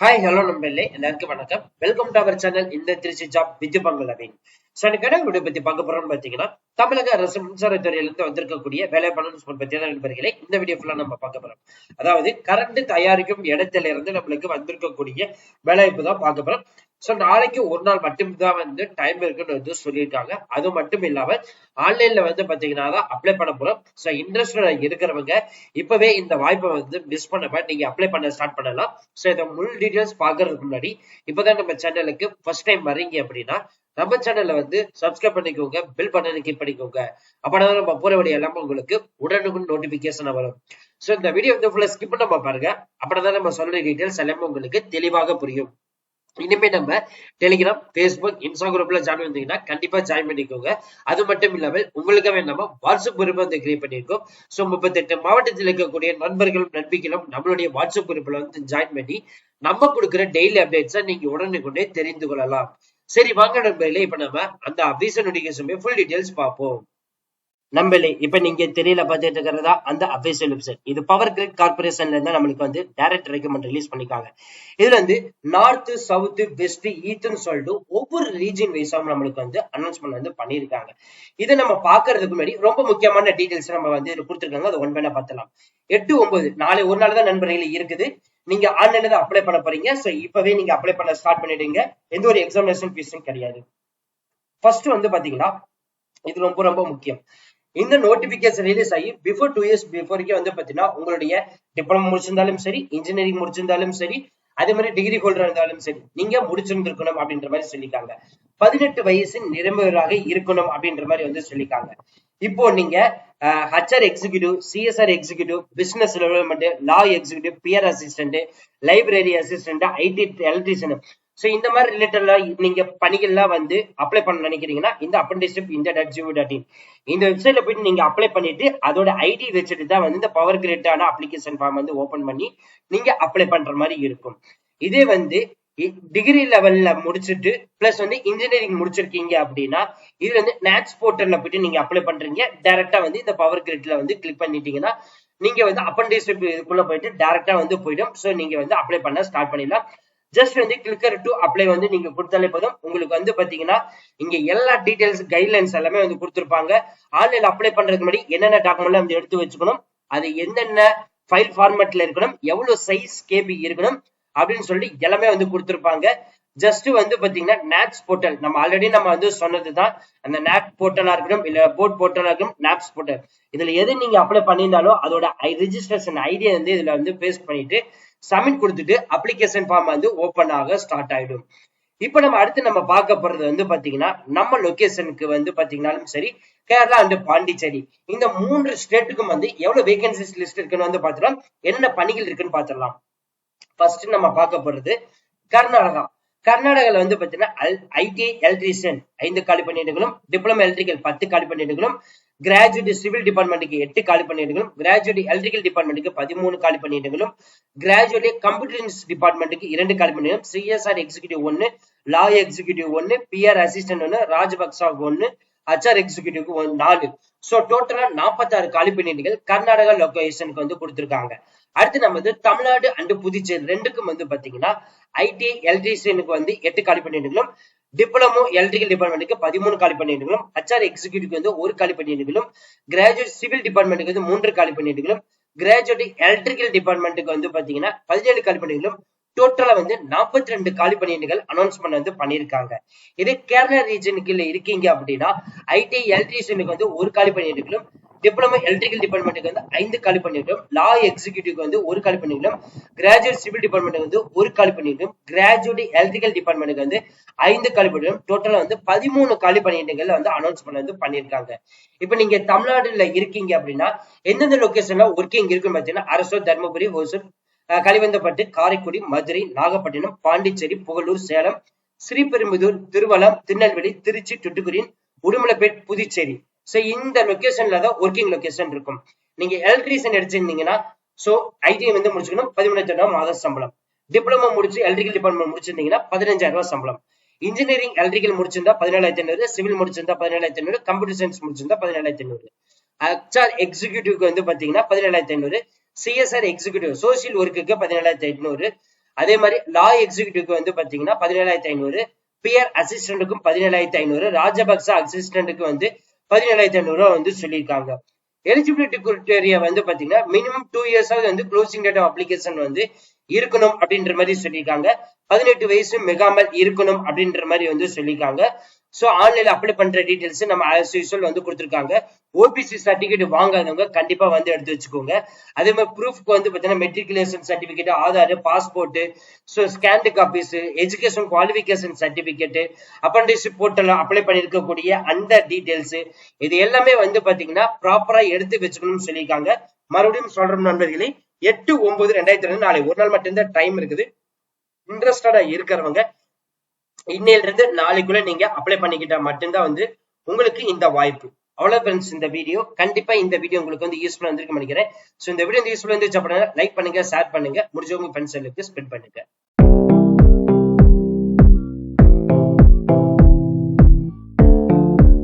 Hi hello நண்பர்களே, எல்லாருக்கும் வணக்கம். வெல்கம் டு அவர் சேனல் இந்த திருச்சி ஜாப் வித் பங்களவின். ஸோ எனக்கு வீடியோ பத்தி பார்க்க போறோம்னு பாத்தீங்கன்னா, தமிழக அரசு மின்சாரத்துறையிலிருந்து வந்திருக்கக்கூடிய வேலை பலன் பத்தி தான் நண்பர்களே இந்த வீடியோ ஃபுல்லா நம்ம பார்க்க போறோம். அதாவது கரண்ட் தயாரிக்கும் இடத்துல இருந்து நம்மளுக்கு வந்திருக்கக்கூடிய வேலைவாய்ப்பு தான் பார்க்க போறோம். சோ நாளைக்கு ஒரு நாள் மட்டும்தான் வந்து டைம் இருக்குன்னு வந்து சொல்லியிருக்காங்க. அது மட்டும் இல்லாம ஆன்லைன்ல வந்து பாத்தீங்கன்னா தான் அப்ளை பண்ண போறோம். சோ இன்ட்ரெஸ்ட் இருக்கிறவங்க இப்பவே இந்த வாய்ப்பை வந்து மிஸ் பண்ணாம நீங்க அப்ளை பண்ண ஸ்டார்ட் பண்ணலாம். சோ இதை முழு டீடைல்ஸ் பாக்குறதுக்கு முன்னாடி இப்பதான் நம்ம சேனலுக்கு ஃபர்ஸ்ட் டைம் வரீங்க அப்படின்னா நம்ம சேனல்ல வந்து சப்ஸ்கிரைப் பண்ணிக்கோங்க, பில் பட்டனை கிளிக் பண்ணிக்கோங்க. அப்பதான் நம்ம போற வழி எல்லாமே உங்களுக்கு உடனுக்குடன் நோட்டிபிகேஷன் வரும். சோ இந்த வீடியோ வந்து ஃபுல்லா ஸ்கிப் பண்ணாம பாருங்க. அப்பதான் நம்ம சொல்ற டீடைல்ஸ் எல்லாமே உங்களுக்கு தெளிவாக புரியும். இனிமே நம்ம டெலிகிராம், பேஸ்புக், இன்ஸ்டா குரூப்ல ஜாயின் வந்தீங்கன்னா கண்டிப்பா ஜாயின் பண்ணிக்கோங்க. அது மட்டும் இல்லாமல் உங்களுக்காக நம்ம வாட்ஸ்அப் குரூப் வந்து கிரியேட் பண்ணிருக்கோம். சோ 38 மாவட்டத்தில் இருக்கக்கூடிய நண்பர்களும் நண்பிகளும் நம்மளுடைய வாட்ஸ்அப் குரூப்ல வந்து ஜாயின் பண்ணி நம்ம கொடுக்குற டெய்லி அப்டேட்ஸை நீங்க உடனுக்குடனே தெரிந்து கொள்ளலாம். சரி வாங்க நண்பர்களே, இப்ப நம்ம அந்த அபிஷன் நோட்டிபிகேஷன் ஃபுல் டீடைல்ஸ் பார்ப்போம். நம்பளே இப்ப நீங்க தெரியல பாத்துட்டு இருக்கிறதா அந்த அபிஷியல் வெப்சைட். இது பவர் கிரிட் கார்பரேஷன்ல இருந்தா நம்மளுக்கு வந்து டைரக்ட் ரெக்கமெண்ட் ரிலீஸ் பண்ணிருக்காங்க. இதுல வந்து நார்த், சவுத், வெஸ்ட், ஈஸ்ட்னு சொல்லிட்டு ஒவ்வொரு ரீஜன் வைஸாவும் நம்மளுக்கு வந்து அனௌன்ஸ்மெண்ட் வந்து பண்ணிருக்காங்க. இதை நம்ம பாக்குறதுக்கு முன்னாடி ரொம்ப முக்கியமான டீடைல்ஸ் நம்ம வந்து கொடுத்துருக்காங்க. அதை ஒன் பை பார்த்தலாம். 8, 9 நாளை ஒரு நாள் தான் நண்பர்களே இருக்குது. நீங்க ஆன்லைன்ல தான் அப்ளை பண்ண போறீங்க. சோ இப்பவே நீங்க அப்ளை பண்ண ஸ்டார்ட் பண்ணிடுங்க. எந்த ஒரு எக்ஸாமினேஷன் ஃபீஸும் கிடையாது. ஃபர்ஸ்ட் வந்து பாத்தீங்கன்னா இது ரொம்ப ரொம்ப முக்கியம். இந்த நோட்டிபிகேஷன் ரிலீஸ் ஆகி பிஃபோர் 2 இயர்ஸ் பிஃபோருக்கே வந்து பாத்தீங்கன்னா உங்களுடைய டிப்ளமோ முடிச்சிருந்தாலும் சரி, இன்ஜினியரிங் முடிச்சிருந்தாலும் சரி, அதே மாதிரி டிகிரி ஹோல்டர் இருந்தாலும் சரி, நீங்க முடிச்சிருந்திருக்கணும் அப்படின்ற மாதிரி சொல்லிருக்காங்க. 18 வயசு நிறைந்தவராக இருக்கணும் அப்படின்ற மாதிரி வந்து சொல்லிருக்காங்க. இப்போ நீங்க HR executive, CSR executive, business development, law executive, PR assistant, library assistant, IT electrician, so இந்த மாதிரி ரிலேட்டட்ல நீங்க பணிகள்லாம் வந்து அப்ளை பண்ண நினைக்கிறீங்கன்னா இந்த apprenticeship இந்த இந்த வெப்சைட்ல போயிட்டு நீங்க அப்ளை பண்ணிட்டு அதோட ஐடி வச்சுட்டு தான் வந்து இந்த பவர் கிரிட்டான அப்ளிகேஷன் ஃபார்ம் வந்து ஓபன் பண்ணி நீங்க அப்ளை பண்ற மாதிரி இருக்கும். இதே வந்து டிகிரி லெவல்ல முடிச்சுட்டு பிளஸ் வந்து இன்ஜினியரிங் முடிச்சிருக்கீங்க அப்படின்னா இது வந்து நேக்ஸ் போர்ட்டல்ல போயிட்டு நீங்க அப்ளை பண்றீங்க. டைரக்டா வந்து இந்த பவர் கிரிட்ல வந்து கிளிக் பண்ணிட்டீங்கன்னா நீங்க வந்து apprenticeship இதுக்குள்ள போயிட்டு டைரக்டா வந்து போயிடும். சோ நீங்க வந்து அப்ளை பண்ண ஸ்டார்ட் பண்ணிடலாம். ஜஸ்ட் வந்து கிளிக்கர் டு அப்ளை வந்து நீங்க கொடுத்தாலே போதும். உங்களுக்கு வந்து பாத்தீங்கன்னா இங்க எல்லா டீடைல்ஸ் கைட்லைன்ஸ் எல்லாமே வந்து கொடுத்துருப்பாங்க. ஆன்லைன்ல அப்ளை பண்றதுக்கு முன்னாடி என்னென்ன டாக்குமெண்ட் வந்து எடுத்து வச்சுக்கணும், அது என்னென்ன ஃபைல் ஃபார்மேட்ல இருக்கணும், எவ்வளவு சைஸ் கேபி இருக்கணும் அப்படின்னு சொல்லி எல்லாமே வந்து கொடுத்துருப்பாங்க. ஜஸ்ட் வந்து பாத்தீங்கன்னா நாப்ஸ் போர்ட்டல் நம்ம ஆல்ரெடி நம்ம வந்து சொன்னதுதான். அந்த நாப் போர்ட்டலா இருக்கணும், இல்ல போர்ட் போர்ட்டலா இருக்கணும், நாப்ஸ் போர்ட்டல் இதுல எது நீங்க அப்ளை பண்ணியிருந்தாலும் அதோட ரிஜிஸ்ட்ரேஷன் ஐடியா வந்து இதுல வந்து பேஸ்ட் பண்ணிட்டு சப்மிட் கொடுத்துட்டு அப்ளிகேஷன் ஃபார்ம் வந்து ஓபன் ஆக ஸ்டார்ட் ஆயிடும். இப்ப நம்ம அடுத்து நம்ம பார்க்க போறது வந்து பாத்தீங்கன்னா நம்ம லொகேஷனுக்கு வந்து பாத்தீங்கன்னாலும் சரி, கேரளா அண்ட் பாண்டிச்சேரி இந்த 3 ஸ்டேட்டுக்கும் வந்து எவ்வளவு வேகன்சிஸ் லிஸ்ட் இருக்குன்னு வந்து பாத்துக்கலாம். என்னென்ன பணிகள் இருக்குன்னு பாத்துடலாம். ஃபர்ஸ்ட் நம்ம பார்க்க போறது கர்நாடகா. கர்நாடகால வந்து பாத்தீங்கன்னா ஐடிஐ எலக்ட்ரீஷியன் 5 காலி பணியிடங்களும், டிப்ளமோ எலக்ட்ரிக்கல் 10 காலி பணியிடங்களும், கிராஜுவேட் சிவில் டிபார்ட்மெண்ட்டுக்கு 8 காலி பணியிடங்களும், கிராஜுவேட் எலக்ட்ரிக்கல் டிபார்ட்மெண்ட்டுக்கு 13 காலி பணியிடங்களும், கிராஜுவேட் கம்ப்யூட்டர் டிபார்ட்மெண்ட்டுக்கு 2 காலி பணியிடம், CSR executive 1, law executive 1, PR assistant 1, Rajapaksa 1, HR எக்ஸிகியூட்டிவ்க்கு 4. சோ டோட்டலா 46 காலி பணியிடங்கள் கர்நாடகா லொகேஷனுக்கு வந்து கொடுத்திருக்காங்க. அடுத்து நம்ம வந்து தமிழ்நாடு அண்ட் புதுச்சேரி ரெண்டுக்கும் வந்து பாத்தீங்கன்னா ஐடி எலக்ட்ரீஷியனுக்கு வந்து 8 காலி பணியிடங்களும், டிப்ளமோ எலக்ட்ரிக்கல் டிபார்ட்மெண்ட்டுக்கு 13 காலி பணியிடங்களும், ஹெச்ஆர் எக்ஸிகியூட்டிவ்க்கு வந்து 1 காலி பணியிடங்களும், கிராஜுவேட் சிவில் டிபார்ட்மெண்ட்டுக்கு வந்து 3 காலி பணியிடங்களும், கிராஜுவேட் எலக்ட்ரிக்கல் டிபார்ட்மெண்ட்டுக்கு வந்து பாத்தீங்கன்னா 17 காலி பணியிடங்களும், டோட்டலா வந்து 42 காலி பணியிடங்கள் அனௌன்ஸ்மெண்ட் வந்து பண்ணிருக்காங்க. இது கேரளா ரீஜனுக்கு இருக்கீங்க அப்படின்னா ஐடி எலக்ட்ரீஷியனுக்கு வந்து 1 காலி பணியிடங்களும், டிப்ளமோ எலக்ட்ரிக்கல் டிபார்ட்மெண்ட்டுக்கு வந்து 5 காலி பணியிடம், லா எக்ஸிகியூட்டிவ்க்கு வந்து 1 காலி பணியிடம், கிராஜுவேட் சிவில் டிபார்ட்மெண்ட்டுக்கு வந்து 1 காலி பணியிடம், கிராஜுவேட் எலக்ட்ரிக்கல் டிபார்ட்மெண்ட்டுக்கு வந்து 5 காலி பணியிடம், டோட்டலா வந்து 13 காலி பணியிடங்கள் வந்து அனௌன்ஸ்மெண்ட் வந்து பண்ணிருக்காங்க. இப்ப நீங்க தமிழ்நாடுல இருக்கீங்க அப்படின்னா எந்தெந்த லொகேஷன்ல ஒர்க்கிங் இருக்குன்னு பாத்தீங்கன்னா அரசூர், தர்மபுரி, ஓசூர், கலிவந்தப்பட்டு, காரைக்குடி, மதுரை, நாகப்பட்டினம், பாண்டிச்சேரி, புகழூர், சேலம், ஸ்ரீபெரும்புதூர், திருவள்ளம், திருநெல்வேலி, திருச்சி, தூத்துக்குடி, உடுமலைப்பேட், புதுச்சேரி. சோ இந்த லொகேஷன்ல தான் ஒர்க்கிங் லொகேஷன் இருக்கும். நீங்க எலக்ட்ரீஷியன் எடுத்திருந்தீங்கன்னா சோ ஐடி வந்து முடிச்சுக்கணும், 13,000 மாத சம்பளம். டிப்ளமோ முடிச்சு எலக்ட்ரிக்கல் டிபார்ட்மெண்ட் முடிச்சிருந்தீங்கன்னா 15,000 சம்பளம். இன்ஜினியரிங் எலக்ட்ரிக்கல் முடிச்சிருந்தா 17,500, சிவில் முடிச்சிருந்தா 17,500, கம்ப்யூட்டர் சயின்ஸ் முடிச்சிருந்தா 17,500. ஹெச்ஆர் எக்ஸிகியூட்டிவ்க்கு வந்து பாத்தீங்கன்னா 17,500, சிஎஸ்ஆர் எக்ஸிகியூட்டிவ் சோசியல் ஒர்க்குக்கு 17,800, அதே மாதிரி லா எக்ஸிகியூட்டிவ்க்கு வந்து பாத்தீங்கன்னா 17,500, பியர் அசிஸ்டன்ட்டுக்கும் 17,500, ராஜபக்ச அசிஸ்டன்ட்டுக்கு வந்து 17,500 வந்து சொல்லியிருக்காங்க. எலிஜிபிலிட்டி கிரைட்டீரியா வந்து பாத்தீங்கன்னா மினிமம் 2 years வந்து க்ளோசிங் டேட் ஆஃப் அப்ளிகேஷன் வந்து இருக்கணும் அப்படின்ற மாதிரி சொல்லியிருக்காங்க. 18 வயசு மிகாமல் இருக்கணும் அப்படின்ற மாதிரி வந்து சொல்லியிருக்காங்க. சோ ஆன்லைன்ல அப்ளை பண்ற டீடைல்ஸ் நம்ம ஆஸ் யூசுவல் வந்து கொடுத்திருக்காங்க. ஓபிசி சர்டிபிகேட் வாங்காதவங்க கண்டிப்பா வந்து எடுத்து வச்சுக்கோங்க. அதே மாதிரி ப்ரூஃப்க்கு வந்து பாத்தீங்கன்னா matriculation certificate, Aadhaar, passport, so scanned copies, education qualification certificate, apprenticeship portal apply பண்ணிருக்கக்கூடிய அந்த டீடைல்ஸ் இது எல்லாமே வந்து பாத்தீங்கன்னா ப்ராப்பரா எடுத்து வச்சுக்கணும்னு சொல்லியிருக்காங்க. மறுபடியும் சொல்றோம் நண்பர்களே, 8/9/2022 நாளை ஒரு நாள் மட்டும்தான் டைம் இருக்குது. இன்ட்ரெஸ்டடா இருக்கிறவங்க இன்னையில இருந்து நாளைக்குள்ள நீங்க அப்ளை பண்ணிக்கிட்டா மட்டும்தான் வந்து உங்களுக்கு இந்த வாய்ப்பு. அவ்வளவு ஃப்ரெண்ட்ஸ் இந்த வீடியோ. கண்டிப்பா இந்த வீடியோ உங்களுக்கு வந்து யூஸ்ஃபுல்லா இருந்திருக்கும் நினைக்கிறேன். சோ இந்த வீடியோ யூஸ்ஃபுல்லா இருந்துச்சு அப்படின்னா லைக் பண்ணுங்க, ஷேர் பண்ணுங்க, முடிஞ்சவங்க ஃப்ரெண்ட்ஸ்களுக்கு ஸ்ப்ரெட் பண்ணுங்க.